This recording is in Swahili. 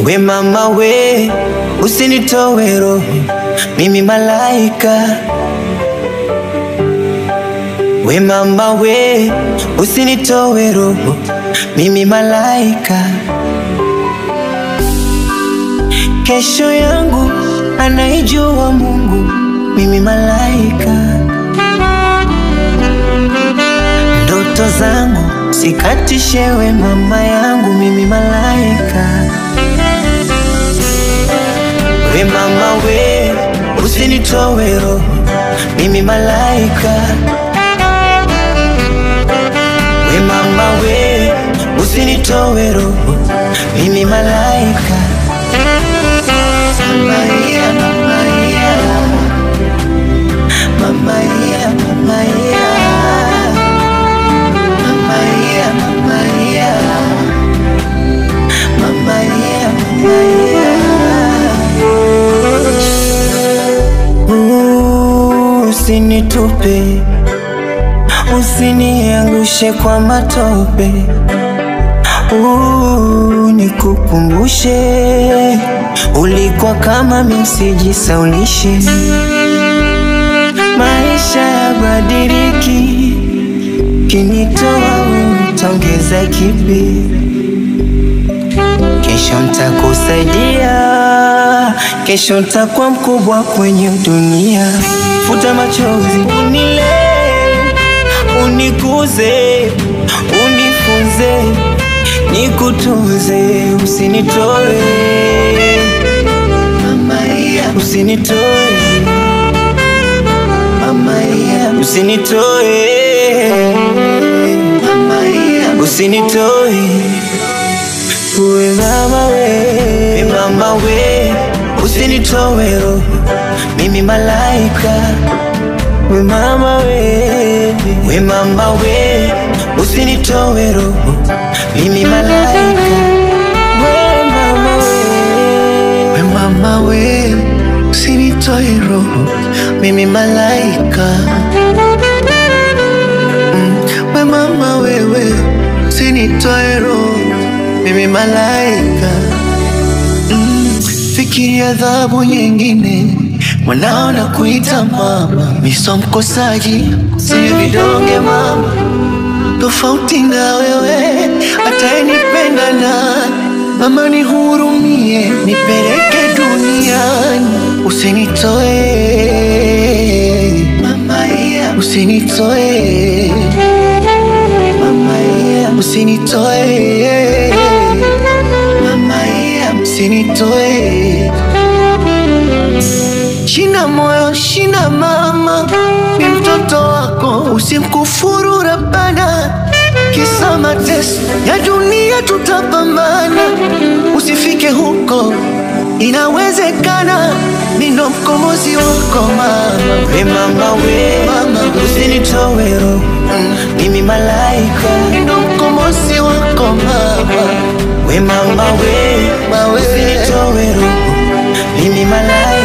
We mama we, usinitowe roho, mimi malaika. We mama we, usinitowe roho, mimi malaika. Kesho yangu anaijua Mungu, mimi malaika. Ndoto zangu sikatishewe mama yangu, mimi malaika. We mama we, usinitowe roho, mimi malaika. We mama we, usinitowe roho, mimi malaika. Mama yeah, mama yeah. Mama yeah, mama yeah. Mama yeah, mama yeah. Mama yeah, mama yeah. Usinitupe, usiniangushe kwa matope. Nikukumbushe ulikuwa kama mimi, usijisaulishe. Maisha yabadiliki, kinitoa wewe utaongeza kipi? Kesho nitakusaidia, kesho nitakuwa mkubwa kwenye dunia. Futa machozi, unilee, unikuze, unifunze, nikutunze, usinitoe mama yeah, usinitoe mama yeah, usinitoe mama yeah, usinitoe. We mama we, usinitoe roho, mimi malaika. We mama we, usinitoe roho, mimi malaika. We mama we, usinitoe roho, mimi malaika. We mama wewe, usinitoe roho, mimi malaika. Fikiri adhabu nyingine, mwanao na kuita mama. Miso mkosaji, siyo vidonge mama. Tofauti na wewe, atayenipenda nani? Mama nihurumie, nipeleke duniani. Usinitoe mama yeah, usinitoe mama yeah, usinitoe mama yeah, usinitoe. Shina moyo, shina mama, ni mtoto wako, usimkufuru Rabbana. Kisa mateso ya dunia tutapambana, usifike huko, inawezekana. Mimi ndo mkombozi wako mama. We mama we, usinitowe roho, mimi malaika. Mimi ndo mkombozi wako mama. We mama we, usinitowe roho, mimi malaika.